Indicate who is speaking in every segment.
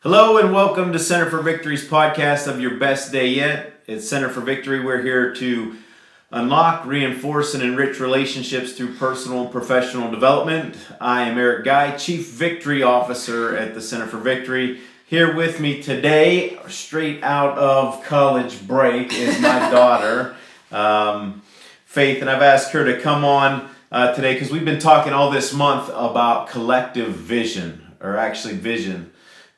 Speaker 1: Hello and welcome to Center for Victory's podcast of Your Best Day Yet. It's Center for Victory. We're here to unlock, reinforce, and enrich relationships through personal and professional development. I am Eric Guy, Chief Victory Officer at the Center for Victory. Here with me today, straight out of college break, is my daughter, Faith, and I've asked her to come on today because we've been talking all this month about collective vision, or actually vision.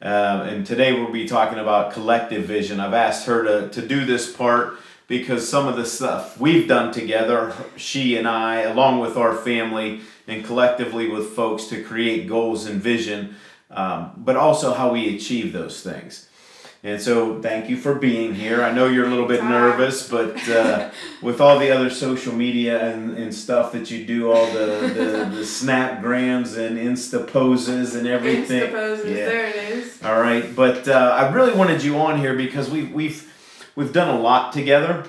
Speaker 1: And today we'll be talking about collective vision. I've asked her to do this part because some of the stuff we've done together, she and I, along with our family and collectively with folks to create goals and vision, but also how we achieve those things. And so thank you for being here. I know you're a little bit nervous, but with all the other social media and stuff that you do, all the Snapgrams and Insta poses and everything.
Speaker 2: Insta poses, yeah. There it is.
Speaker 1: All right, but I really wanted you on here because we've done a lot together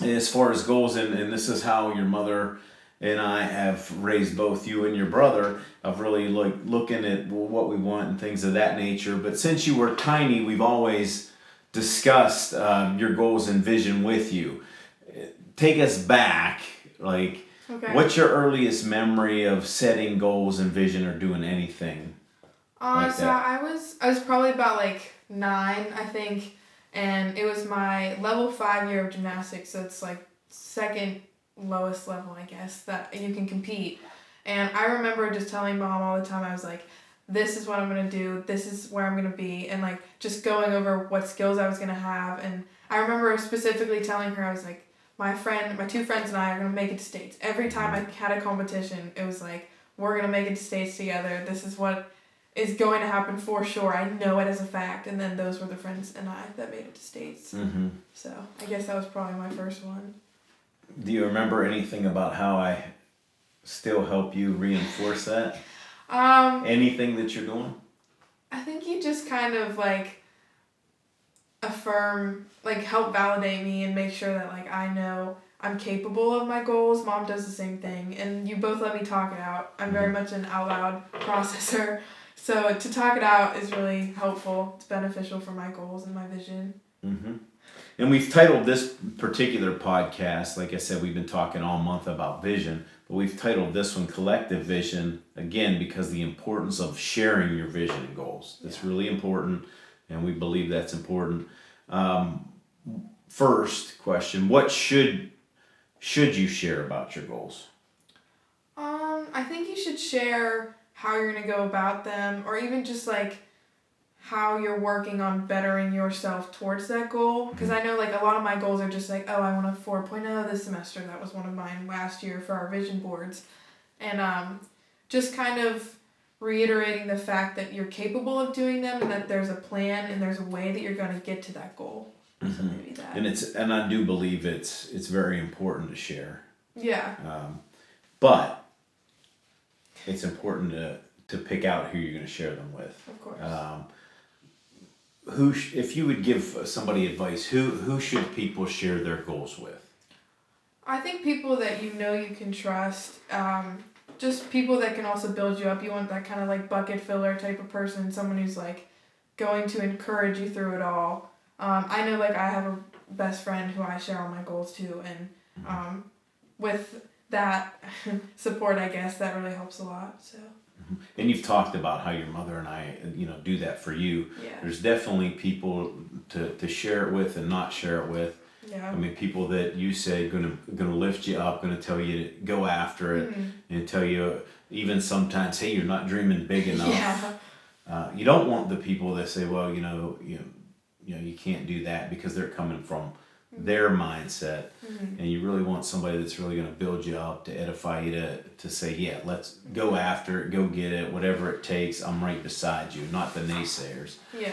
Speaker 1: as far as goals, and this is how your mother and I have raised both you and your brother of really looking at what we want and things of that nature. But since you were tiny, we've always discussed your goals and vision with you. Take us back,
Speaker 2: Okay.
Speaker 1: What's your earliest memory of setting goals and vision or doing anything like
Speaker 2: so
Speaker 1: that?
Speaker 2: I was probably about 9, I think, and it was my level 5 year of gymnastics, so it's second lowest level, I guess, that you can compete. And I remember just telling Mom all the time, I was like, this is what I'm going to do, this is where I'm going to be, and just going over what skills I was going to have. And I remember specifically telling her, I was like, my two friends and I are going to make it to states. Every time I had a competition, it was like, we're going to make it to states together, this is what is going to happen for sure, I know it as a fact. And then those were the friends and I that made it to states.
Speaker 1: Mm-hmm.
Speaker 2: So I guess that was probably my first one.
Speaker 1: Do you remember anything about how I still help you reinforce that? Anything that you're doing?
Speaker 2: I think you just kind of affirm, help validate me and make sure that I know I'm capable of my goals. Mom does the same thing, and you both let me talk it out. I'm very much an out loud processor, so to talk it out is really helpful. It's beneficial for my goals and my vision.
Speaker 1: Mm-hmm. And we've titled this particular podcast, like I said, we've been talking all month about vision, but we've titled this one Collective Vision, again, because the importance of sharing your vision and goals. That's really important, and we believe that's important. First question, what should you share about your goals?
Speaker 2: I think you should share how you're going to go about them, or even just how you're working on bettering yourself towards that goal. Because I know a lot of my goals are just I want a 4.0 this semester. That was one of mine last year for our vision boards. And just kind of reiterating the fact that you're capable of doing them and that there's a plan and there's a way that you're going to get to that goal.
Speaker 1: Mm-hmm.
Speaker 2: So maybe that.
Speaker 1: And I do believe it's very important to share.
Speaker 2: Yeah.
Speaker 1: But it's important to pick out who you're going to share them with.
Speaker 2: Of course.
Speaker 1: If you would give somebody advice, who should people share their goals with?
Speaker 2: I think people that you can trust, just people that can also build you up. You want that kind of bucket filler type of person, someone who's going to encourage you through it all. I know I have a best friend who I share all my goals to, and with that support, I guess that really helps a lot. So.
Speaker 1: And you've talked about how your mother and I, do that for you.
Speaker 2: Yeah.
Speaker 1: There's definitely people to share it with and not share it with.
Speaker 2: Yeah.
Speaker 1: I mean, people that you say gonna lift you up, gonna tell you to go after it, and tell you even sometimes, hey, you're not dreaming big enough.
Speaker 2: Yeah.
Speaker 1: You don't want the people that say, well, you can't do that, because they're coming from their mindset, and you really want somebody that's really going to build you up, to edify you, to say, yeah, let's go after it, go get it, whatever it takes, I'm right beside you, not the naysayers.
Speaker 2: Yeah.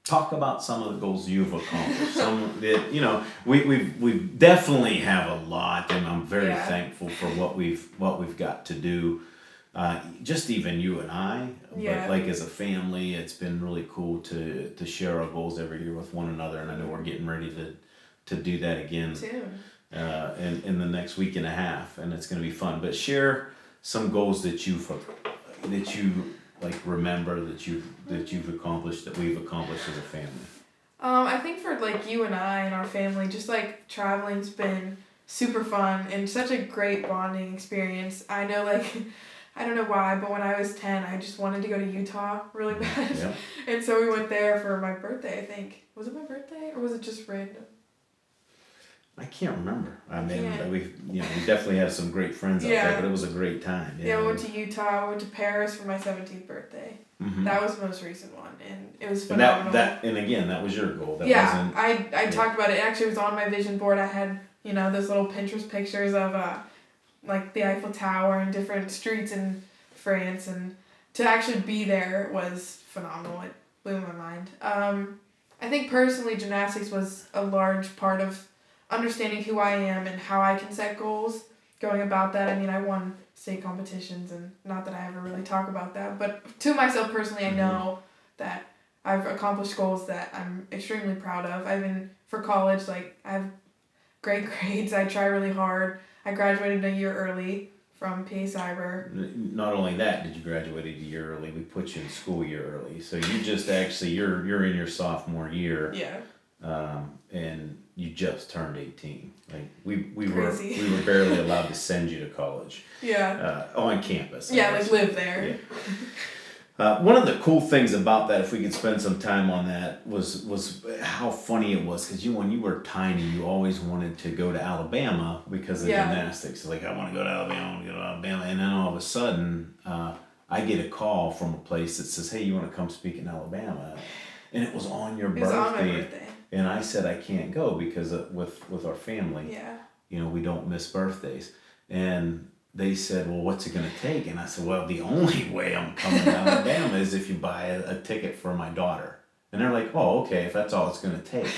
Speaker 1: Talk about some of the goals you've accomplished. Some that we definitely have a lot, and I'm very thankful for what we've got to do. Just even you and I, but as a family, it's been really cool to share our goals every year with one another, and I know we're getting ready to do that again
Speaker 2: Soon.
Speaker 1: In the next week and a half, and it's going to be fun. But share some goals that that you like remember that you've accomplished, that we've accomplished as a family?
Speaker 2: I think for like you and I and our family, just like traveling's been super fun and such a great bonding experience. I know like I don't know why, but when I was 10, I just wanted to go to Utah really bad.
Speaker 1: Yeah.
Speaker 2: And so we went there for my birthday, I think. Was it my birthday or was it just random?
Speaker 1: I can't remember. I mean,
Speaker 2: Yeah.
Speaker 1: we definitely had some great friends out there, but it was a great time.
Speaker 2: Yeah, we went to Utah, we went to Paris for my 17th birthday.
Speaker 1: Mm-hmm.
Speaker 2: That was the most recent one, and it was
Speaker 1: And
Speaker 2: phenomenal.
Speaker 1: and again, that was your goal. That
Speaker 2: yeah,
Speaker 1: wasn't,
Speaker 2: I talked about it. It actually was on my vision board. I had, those little Pinterest pictures of like the Eiffel Tower and different streets in France, and to actually be there was phenomenal. It blew my mind. I think personally gymnastics was a large part of understanding who I am and how I can set goals. Going about that, I mean, I won state competitions, and not that I ever really talk about that, but to myself personally, I know that I've accomplished goals that I'm extremely proud of. For college, like, I have great grades. I try really hard. I graduated a year early from PA Cyber.
Speaker 1: Not only that, did you graduate a year early? We put you in school a year early, so you just actually you're in your sophomore year.
Speaker 2: Yeah.
Speaker 1: And you just turned 18. Like we
Speaker 2: Crazy.
Speaker 1: were barely allowed to send you to college.
Speaker 2: Yeah.
Speaker 1: On campus.
Speaker 2: Yeah, like live there.
Speaker 1: Yeah. One of the cool things about that, if we could spend some time on that, was how funny it was. Because when you were tiny, you always wanted to go to Alabama because of gymnastics. Like, I want to go to Alabama, I want to go to Alabama. And then all of a sudden, I get a call from a place that says, hey, you want to come speak in Alabama? And it was on your birthday.
Speaker 2: It was on my birthday.
Speaker 1: And I said, I can't go because with our family, we don't miss birthdays. And they said, well, what's it going to take? And I said, well, the only way I'm coming to Alabama is if you buy a ticket for my daughter. And they're like, oh, okay, if that's all it's going to take.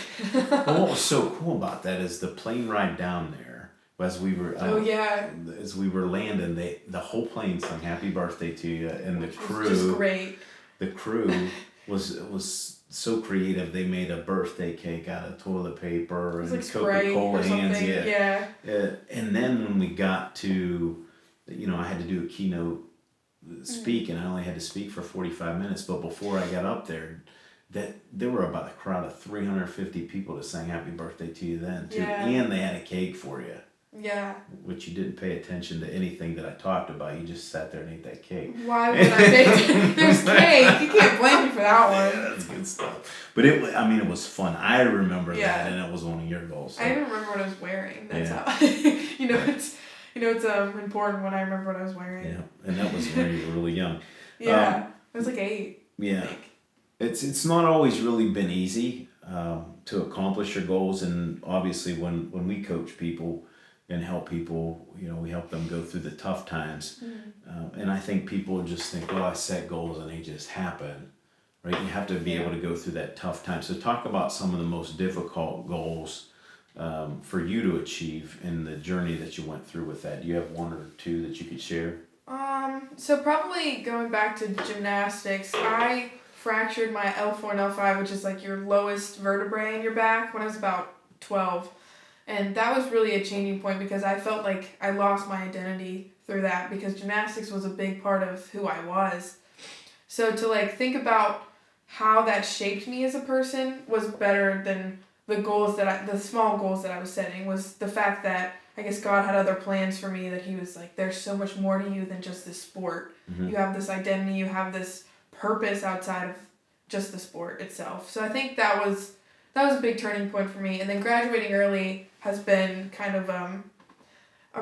Speaker 1: But what was so cool about that is the plane ride down there, as we were as we were landing, the whole plane sung happy birthday to you, and the crew,
Speaker 2: just great.
Speaker 1: The crew was so creative. They made a birthday cake out of toilet paper and
Speaker 2: like
Speaker 1: Coca-Cola hands.
Speaker 2: Yeah.
Speaker 1: And then when we got to, I had to do a keynote speak, and I only had to speak for 45 minutes. But before I got up there, there were about a crowd of 350 people that sang happy birthday to you then too, and they had a cake for you.
Speaker 2: Yeah.
Speaker 1: Which you didn't pay attention to anything that I talked about. You just sat there and ate that cake.
Speaker 2: Why would I take There's cake. You can't blame me for that one.
Speaker 1: Yeah, that's good stuff. But it was fun. I remember that, and it was one of your goals. So.
Speaker 2: I even remember what I was wearing. That's how it's important when I remember what I was wearing.
Speaker 1: Yeah, and that was when you were really young.
Speaker 2: Yeah, I was like 8.
Speaker 1: Yeah, it's not always really been easy to accomplish your goals, and obviously when we coach people and help people, we help them go through the tough times. And I think people just think, I set goals and they just happen, right? You have to be able to go through that tough time. So talk about some of the most difficult goals for you to achieve in the journey that you went through with that. Do you have one or two that you could share?
Speaker 2: So probably going back to gymnastics, I fractured my L4 and L5, which is like your lowest vertebrae in your back, when I was about 12. And that was really a changing point because I felt like I lost my identity through that, because gymnastics was a big part of who I was. So to think about how that shaped me as a person was better than the small goals that I was setting. Was the fact that I guess God had other plans for me, that he was like, there's so much more to you than just this sport. Mm-hmm. You have this identity, you have this purpose outside of just the sport itself. So I think that was a big turning point for me. And then graduating early has been kind of a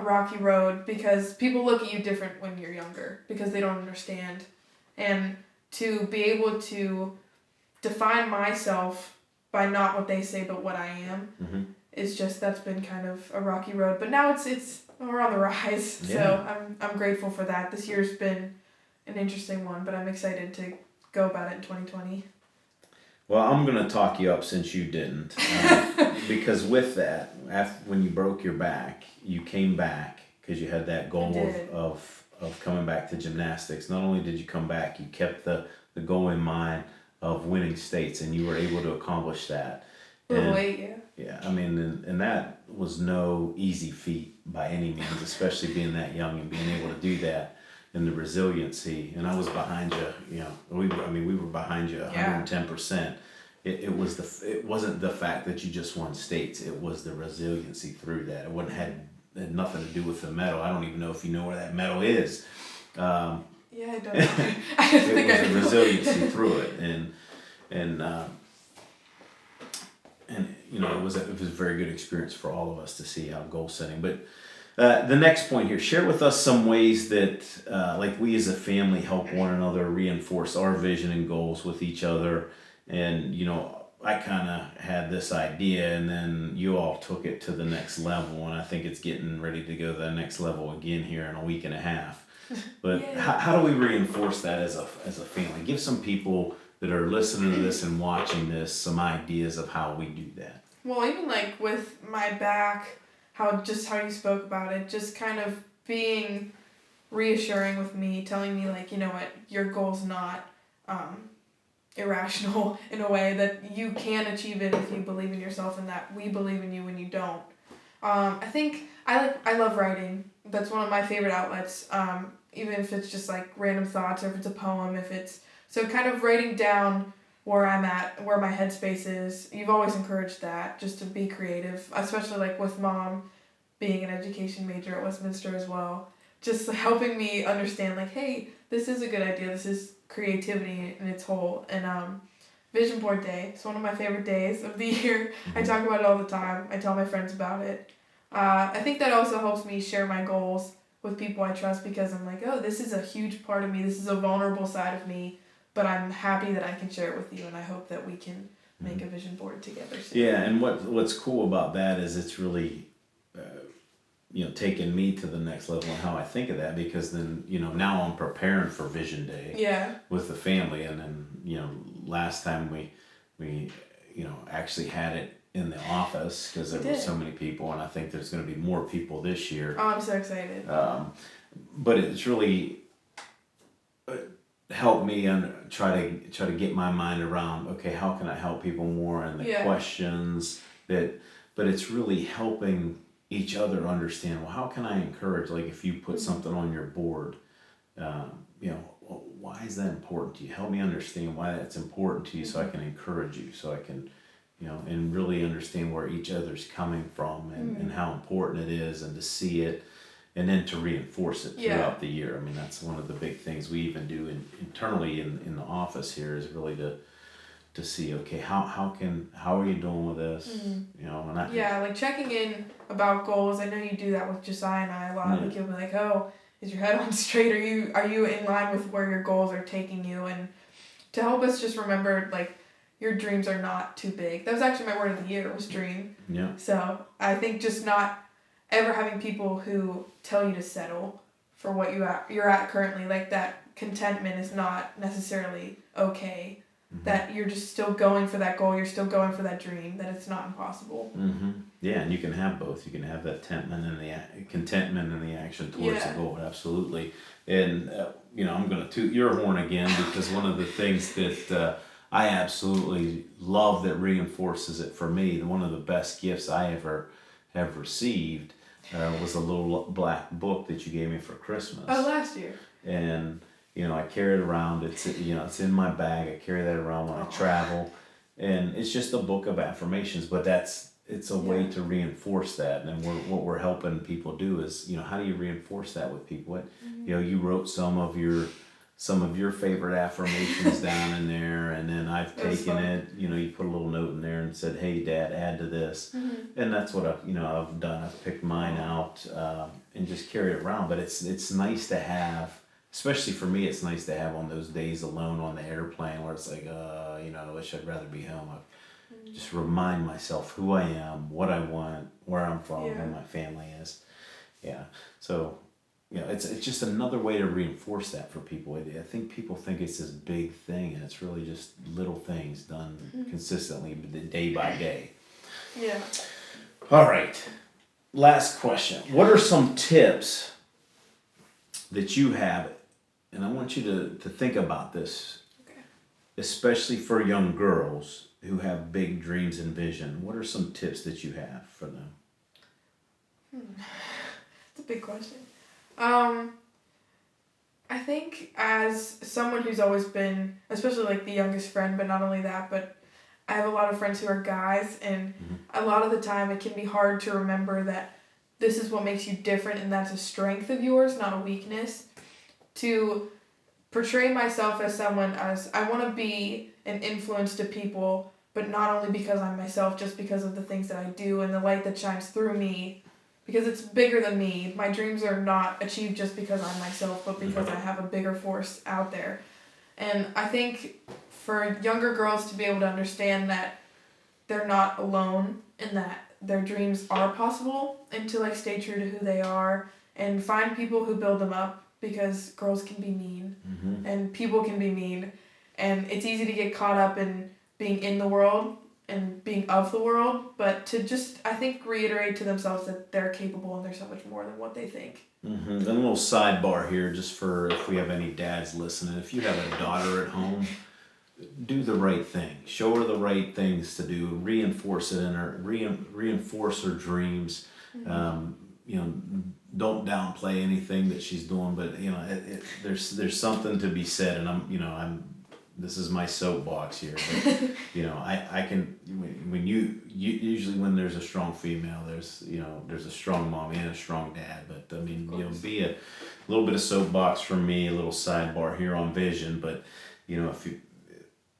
Speaker 2: rocky road, because people look at you different when you're younger because they don't understand. And to be able to define myself by not what they say but what I am is that's been kind of a rocky road. But now we're on the rise. Yeah. So I'm grateful for that. This year's been an interesting one, but I'm excited to go about it in 2020.
Speaker 1: Well, I'm going to talk you up since you didn't. Because with that, when you broke your back, you came back because you had that goal of coming back to gymnastics. Not only did you come back, you kept the goal in mind of winning states, and you were able to accomplish that. Yeah, I mean, and that was no easy feat by any means, especially being that young and being able to do that. and the resiliency, and I was behind you. You know, we were behind you 110%. It wasn't the fact that you just won states. It was the resiliency through that. It wasn't had nothing to do with the medal. I don't even know if you know where that medal is.
Speaker 2: Yeah, I don't know. I don't think
Speaker 1: It was the resiliency through it, and you know, it was a very good experience for all of us to see how goal setting. But the next point here, share with us some ways that like we as a family help one another reinforce our vision and goals with each other. And you know, I kind of had this idea, and then you all took it to the next level, and I think it's getting ready to go to the next level again here in a week and a half. But how do we reinforce that as a family? Give some people that are listening to this and watching this some ideas of how we do that.
Speaker 2: Well, even like with my back, how you spoke about it, just kind of being reassuring with me, telling me like, you know what, your goal's not irrational in a way, that you can achieve it if you believe in yourself, and that we believe in you when you don't. I think I love writing. That's one of my favorite outlets. Even if it's just like random thoughts, or if it's a poem, so kind of writing down where I'm at, where my headspace is. You've always encouraged that, just to be creative, especially like with Mom being an education major at Westminster as well. Just helping me understand like, hey, this is a good idea. This is creativity in its whole. And Vision Board Day, it's one of my favorite days of the year. I talk about it all the time. I tell my friends about it. I think that also helps me share my goals with people I trust, because I'm like, oh, this is a huge part of me. This is a vulnerable side of me, but I'm happy that I can share it with you, and I hope that we can make a vision board together soon.
Speaker 1: Yeah, and what's cool about that is it's really, you know, taking me to the next level in how I think of that, because then, you know, now I'm preparing for Vision Day with the family, and then, you know, last time we you know, actually had it in the office because there were so many people, and I think there's going to be more people this year.
Speaker 2: Oh, I'm so excited.
Speaker 1: But it's really helped me try to get my mind around, okay, how can I help people more, and the questions that, but it's really helping each other understand, well, how can I encourage, like if you put something on your board, you know, well, why is that important to you? Help me understand why that's important to you, so I can encourage you, so I can, you know, and really understand where each other's coming from, and how important it is, and to see it, and then to reinforce it throughout the year. I mean, that's one of the big things we even do internally in the office here, is really to see, okay, how are you doing with this? You know, and
Speaker 2: like checking in about goals. I know you do that with Josiah and I a lot. Like you'll be like, oh, is your head on straight? Are you in line with where your goals are taking you? And to help us just remember, like, your dreams are not too big. That was actually my word of the year, was dream.
Speaker 1: Yeah.
Speaker 2: So I think just not ever having people who tell you to settle for what you're at currently, like that contentment is not necessarily okay. That you're just still going for that goal, you're still going for that dream, that it's not impossible.
Speaker 1: Yeah, and you can have both. You can have that contentment and the action towards the goal, absolutely. And you know, I'm going to toot your horn again, because one of the things that I absolutely love that reinforces it for me, one of the best gifts I ever have received was a little black book that you gave me for Christmas.
Speaker 2: Oh, last year.
Speaker 1: And you know, I carry it around. It's, you know, it's in my bag. I carry that around when I travel, and it's just a book of affirmations. But it's a way to reinforce that. And what we're helping people do is, you know, how do you reinforce that with people? You know, you wrote some of your favorite affirmations down in there, and then I've taken it. You know, you put a little note in there and said, "Hey, Dad, add to this," and that's what I've done. I've picked mine out and just carry it around. But it's nice to have. Especially for me, it's nice to have on those days alone on the airplane where it's like, you know, I wish I'd rather be home. I just remind myself who I am, what I want, where I'm from, who my family is. Yeah. So, you know, it's just another way to reinforce that for people. I think people think it's this big thing, and it's really just little things done consistently, day by day.
Speaker 2: Yeah.
Speaker 1: All right. Last question. What are some tips that you have? And I want you to think about this, especially for young girls who have big dreams and vision. What are some tips that you have for them?
Speaker 2: It's a big question. I think as someone who's always been, especially like the youngest friend, but not only that, but I have a lot of friends who are guys, and a lot of the time it can be hard to remember that this is what makes you different and that's a strength of yours, not a weakness. To portray myself as someone as I want to be an influence to people, but not only because I'm myself, just because of the things that I do and the light that shines through me, because it's bigger than me. My dreams are not achieved just because I'm myself, but because I have a bigger force out there. And I think for younger girls to be able to understand that they're not alone and that their dreams are possible, and to like stay true to who they are and find people who build them up, because girls can be mean and people can be mean, and it's easy to get caught up in being in the world and being of the world, but to just, I think, reiterate to themselves that they're capable and they're so much more than what they think.
Speaker 1: And a little sidebar here, just for if we have any dads listening. If you have a daughter at home, do the right thing. Show her the right things to do. Reinforce it in her. Reinforce her dreams. Don't downplay anything that she's doing. But there's something to be said, and this is my soapbox here. But I can when you usually when there's a strong female, there's a strong mom and a strong dad. But be a little bit of soapbox from me, a little sidebar here on vision. But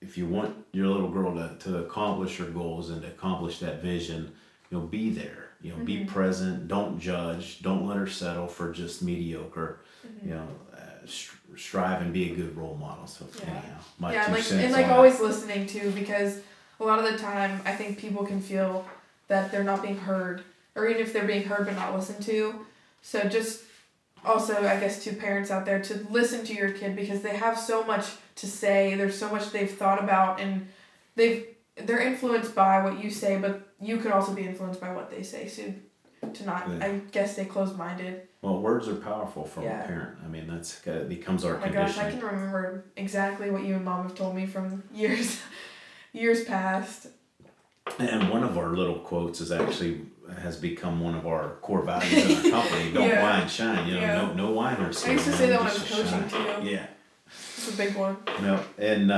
Speaker 1: if you want your little girl to accomplish her goals and to accomplish that vision, be there. Be present. Don't judge. Don't let her settle for just mediocre. Strive and be a good role model. So anyhow, two cents on
Speaker 2: always listening too, because a lot of the time I think people can feel that they're not being heard, or even if they're being heard but not listened to. So just also, I guess, to parents out there, to listen to your kid, because they have so much to say. There's so much they've thought about, and they're influenced by what you say, but you could also be influenced by what they say. So to not, I guess, stay closed-minded.
Speaker 1: Well, words are powerful from a parent. I mean, that becomes our conditioning.
Speaker 2: Oh my gosh, I can remember exactly what you and Mom have told me from years past.
Speaker 1: And one of our little quotes has become one of our core values in our company. Don't whine, shine. No whiners.
Speaker 2: I used to say that when I was coaching too.
Speaker 1: Yeah.
Speaker 2: It's a big one.
Speaker 1: No, and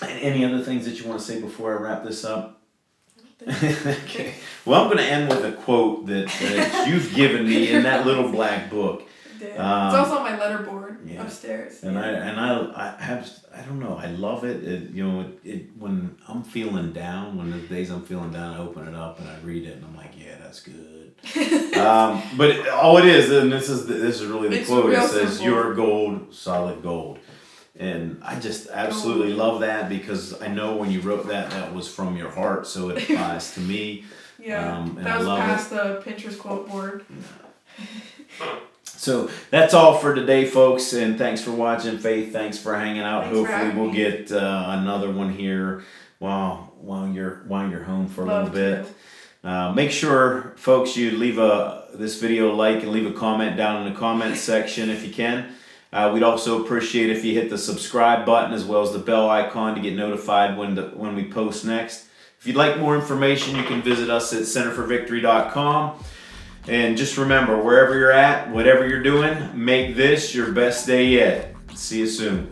Speaker 1: any other things that you want to say before I wrap this up? Okay. Well, I'm going to end with a quote that you've given me in that little black book.
Speaker 2: It's also on my letterboard upstairs.
Speaker 1: And I don't know. I love it. It when I'm feeling down, when the days I'm feeling down, I open it up and I read it and I'm like, yeah, that's good. But all it is, and this is really the quote. It says, simple. "You're gold, solid gold." And I just absolutely love that, because I know when you wrote that was from your heart, so it applies to me.
Speaker 2: Yeah, that was past the Pinterest quote board.
Speaker 1: So that's all for today, folks, and thanks for watching. Faith, thanks for hanging out. Hopefully we'll get another one here while you're home for a little bit. Make sure, folks, you leave this video a like and leave a comment down in the comment section if you can. We'd also appreciate if you hit the subscribe button as well as the bell icon to get notified when we post next. If you'd like more information, you can visit us at centerforvictory.com. And just remember, wherever you're at, whatever you're doing, make this your best day yet. See you soon.